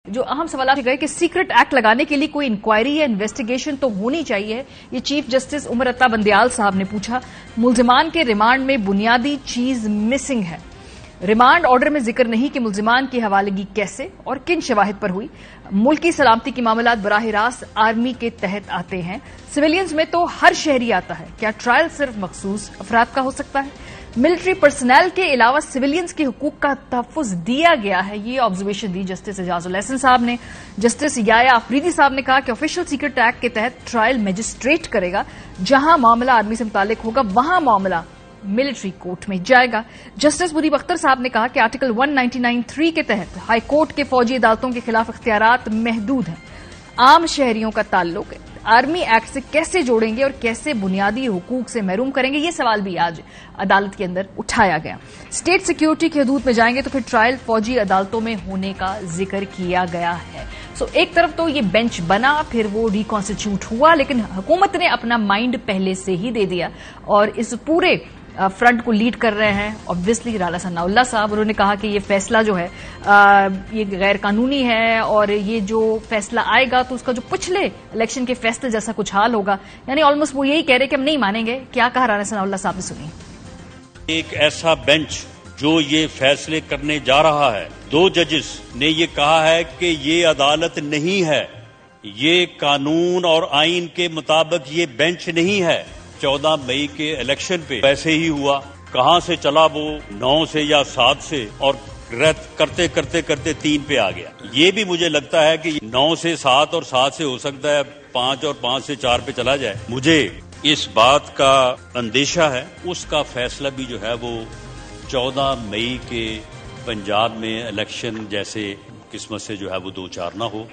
जो अहम सवाल गए कि सीक्रेट एक्ट लगाने के लिए कोई इंक्वायरी या इन्वेस्टिगेशन तो होनी चाहिए, ये चीफ जस्टिस उमर अता बंदयाल साहब ने पूछा। मुल्जिमान के रिमांड में बुनियादी चीज मिसिंग है। रिमांड ऑर्डर में जिक्र नहीं कि मुल्जिमान की हवालगी कैसे और किन शवाहिद पर हुई। मुल्की सलामती के मामलात बराह रास्त आर्मी के तहत आते हैं, सिविलियंस में तो हर शहरी आता है। क्या ट्रायल सिर्फ मखसूस अफराद का हो सकता है? मिलिट्री पर्सनल के अलावा सिविलियंस के हुकूक का तहफ़्फ़ुज़ दिया गया है, ये ऑब्जर्वेशन दी जस्टिस एजाजुल एहसन साहब ने। जस्टिस याया अफरीदी साहब ने कहा कि ऑफिशियल सीक्रेट एक्ट के तहत ट्रायल मजिस्ट्रेट करेगा, जहां मामला आर्मी से मुतालिक होगा वहां मामला मिलिट्री कोर्ट में जाएगा। जस्टिस मुनीब अख्तर साहब ने कहा कि आर्टिकल 199(3) के तहत हाई कोर्ट के फौजी अदालतों के खिलाफ इख्तियारात महदूद हैं। आम शहरियों का ताल्लुक आर्मी एक्ट से कैसे जोड़ेंगे और कैसे बुनियादी हुकूक से महरूम करेंगे, ये सवाल भी आज अदालत के अंदर उठाया गया। स्टेट सिक्योरिटी की हदूद में जाएंगे तो फिर ट्रायल फौजी अदालतों में होने का जिक्र किया गया है। एक तरफ तो ये बेंच बना, फिर वो रिकॉन्स्टिट्यूट हुआ, लेकिन हुकूमत ने अपना माइंड पहले से ही दे दिया और इस पूरे फ्रंट को लीड कर रहे हैं ऑब्वियसली राला सनाउल्लाह साहब। उन्होंने कहा कि ये फैसला जो है ये गैर कानूनी है और ये जो फैसला आएगा तो उसका जो पिछले इलेक्शन के फैसले जैसा कुछ हाल होगा, यानी ऑलमोस्ट वो यही कह रहे कि हम नहीं मानेंगे। क्या कहा राला सनाउल्लाह साहब ने, सुनिए। एक ऐसा बेंच जो ये फैसले करने जा रहा है, 2 जजेस ने ये कहा है कि ये अदालत नहीं है, ये कानून और आइन के मुताबिक ये बेंच नहीं है। 14 मई के इलेक्शन पे वैसे ही हुआ, कहां से चला वो 9 से या 7 से और करते करते करते 3 पे आ गया। ये भी मुझे लगता है कि 9 से 7 और 7 से हो सकता है 5 और 5 से 4 पे चला जाए। मुझे इस बात का अंदेशा है, उसका फैसला भी जो है वो 14 मई के पंजाब में इलेक्शन जैसे किस्मत से जो है वो 2-4 ना हो।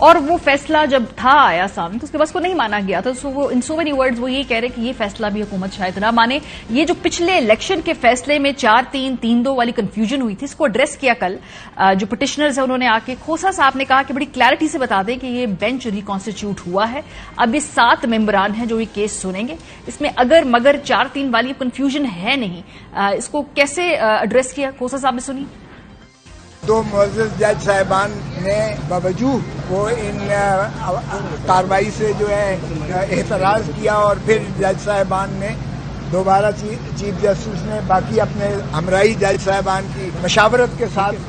और वो फैसला जब था आया सामने तो उसके बाद को नहीं माना गया था। वो इन सो मेनी वर्ड्स वो ये कह रहे कि ये फैसला भी हुकूमत शायद ना माने। ये जो पिछले इलेक्शन के फैसले में 4-3, 3-2 वाली कंफ्यूजन हुई थी, इसको एड्रेस किया कल जो पिटिशनर्स है उन्होंने आके। खोसा साहब ने कहा कि बड़ी क्लैरिटी से बता दें कि ये बेंच रिकॉन्स्टिट्यूट हुआ है, अब ये 7 मेंबरान हैं जो ये केस सुनेंगे। इसमें अगर मगर 4-3 वाली कंफ्यूजन है नहीं, इसको कैसे एड्रेस किया खोसा साहब ने, सुनी। 2 मुअज़्ज़ज़ जज साहिबान ने बावजूद वो इन कार्रवाई से जो है एतराज़ किया और फिर जज साहिबान ने दोबारा चीफ जस्टिस ने बाकी अपने हमराही जज साहिबान की मशावरत के साथ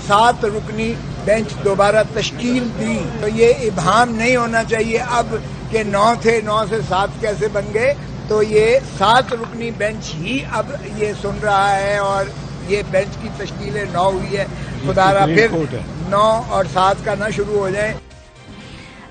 7 रुकनी बेंच दोबारा तश्कील दी। तो ये इबहाम नहीं होना चाहिए अब कि 9 थे, 9 से 7 कैसे बन गए। तो ये 7 रुकनी बेंच ही अब ये सुन रहा है और ये बेंच की तश्कील 9 हुई है। खुदारा फिर 9 और 7 का ना शुरू हो जाए।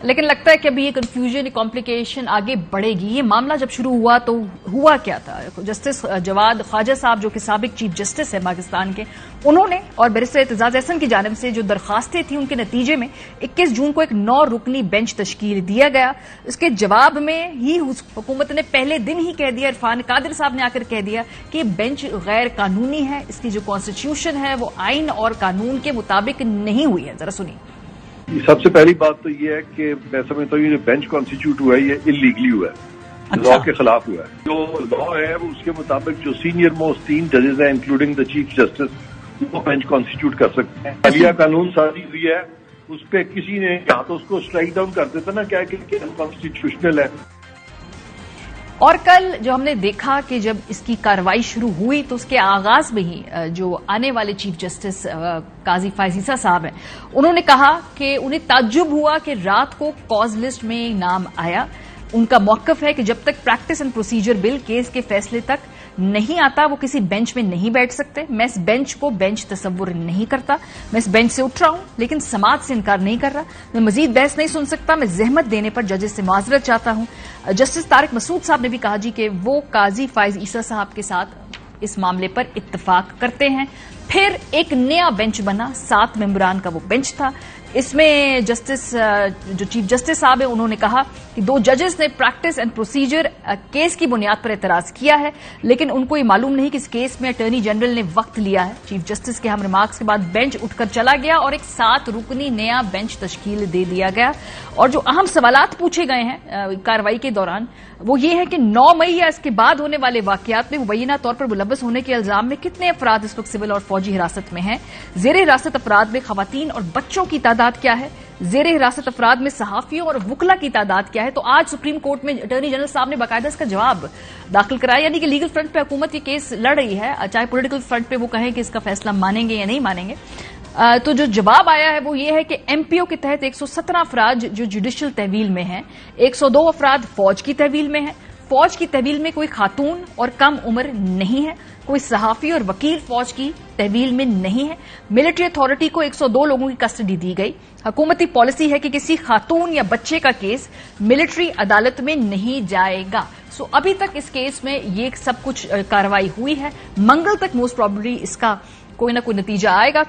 लेकिन लगता है कि अभी ये कंफ्यूजन, कॉम्प्लिकेशन आगे बढ़ेगी। ये मामला जब शुरू हुआ तो हुआ क्या था? जस्टिस जवाद ख्वाजा साहब जो कि साबिक चीफ जस्टिस है पाकिस्तान के, उन्होंने और बैरिस्टर एतजाज अहसन की जानिब से जो दरखास्तें थी उनके नतीजे में 21 जून को एक 9 रुकनी बेंच तश्कील दिया गया। उसके जवाब में ही हुकूमत ने पहले दिन ही कह दिया, इरफान कादिर साहब ने आकर कह दिया कि बेंच गैर कानूनी है, इसकी जो कॉन्स्टिट्यूशन है वो आइन और कानून के मुताबिक नहीं हुई है। जरा सुनिए। सबसे पहली बात तो ये है कि मैं समझता हूँ ये बेंच कॉन्स्टिट्यूट हुआ है ये इलीगली हुआ है, लॉ के खिलाफ हुआ है। जो लॉ है वो उसके मुताबिक जो सीनियर मोस्ट 3 जजेस हैं इंक्लूडिंग द चीफ जस्टिस वो बेंच कॉन्स्टिट्यूट कर सकते हैं। हालिया कानून साजी हुई है, उस पर किसी ने या तो उसको स्ट्राइक डाउन कर देता ना, क्या कि अनकॉन्स्टिट्यूशनल है। और कल जो हमने देखा कि जब इसकी कार्रवाई शुरू हुई तो उसके आगाज में ही जो आने वाले चीफ जस्टिस काजी फायजीसा साहब हैं, उन्होंने कहा कि उन्हें ताज्जुब हुआ कि रात को कॉज लिस्ट में नाम आया। उनका मौकफ है कि जब तक practice and procedure bill case के फैसले तक नहीं आता वो किसी बेंच में नहीं बैठ सकते। मैं इस बेंच को बेंच तस्वुर नहीं करता। मैं इस बेंच से उठ रहा हूं लेकिन समाज से इनकार नहीं कर रहा। मैं मजीद बहस नहीं सुन सकता। मैं जहमत देने पर जजेस से माजरत चाहता हूं। जस्टिस तारिक मसूद साहब ने भी कहा जी कि वो काजी फाइज ईसा साहब के साथ इस मामले पर इत्तफाक करते हैं। फिर एक नया बेंच बना, 7 मेंबरान का वो बेंच था। इसमें जस्टिस जो चीफ जस्टिस साहब है उन्होंने कहा कि 2 जजेस ने प्रैक्टिस एंड प्रोसीजर केस की बुनियाद पर एतराज किया है, लेकिन उनको ये मालूम नहीं कि इस केस में अटॉर्नी जनरल ने वक्त लिया है। चीफ जस्टिस के हम रिमार्क्स के बाद बेंच उठकर चला गया और एक 7 रुकनी नया बेंच तश्कील दे दिया गया। और जो अहम सवालात पूछे गए हैं कार्रवाई के दौरान वो ये है कि 9 मई या इसके बाद होने वाले वाकयात में मुबैना तौर पर मुलव्वस होने के इल्जाम में कितने अफराद इस वक्त सिविल और फौजी फौजी हिरासत में हैं। जेर हिरासत अफराद में खवातीन और बच्चों की तादाद क्या है? जेर हिरासत अफराद में सहाफियों और वुकला की तादाद क्या है? तो आज सुप्रीम कोर्ट में अटॉर्नी जनरल साहब ने बाकायदा इसका जवाब दाखिल कराया, यानी कि लीगल फ्रंट पे हुकूमत ये केस लड़ रही है, चाहे पॉलिटिकल फ्रंट पे वो कहें कि इसका फैसला मानेंगे या नहीं मानेंगे। तो जो जवाब आया है वो ये है कि एमपीओ के तहत 117 अफराद जो जुडिशियल तहवील में हैं, 102 अफराद फौज की तहवील में हैं। फौज की तहवील में कोई खातून और कम उम्र नहीं है, कोई सहाफी और वकील फौज की तहवील में नहीं है। मिलिट्री अथॉरिटी को 102 लोगों की कस्टडी दी गई। हुकूमती पॉलिसी है कि किसी खातून या बच्चे का केस मिलिट्री अदालत में नहीं जाएगा। सो अभी तक इस केस में ये सब कुछ कार्रवाई हुई है। मंगल तक मोस्ट प्रोबेबली इसका कोई ना कोई नतीजा आएगा।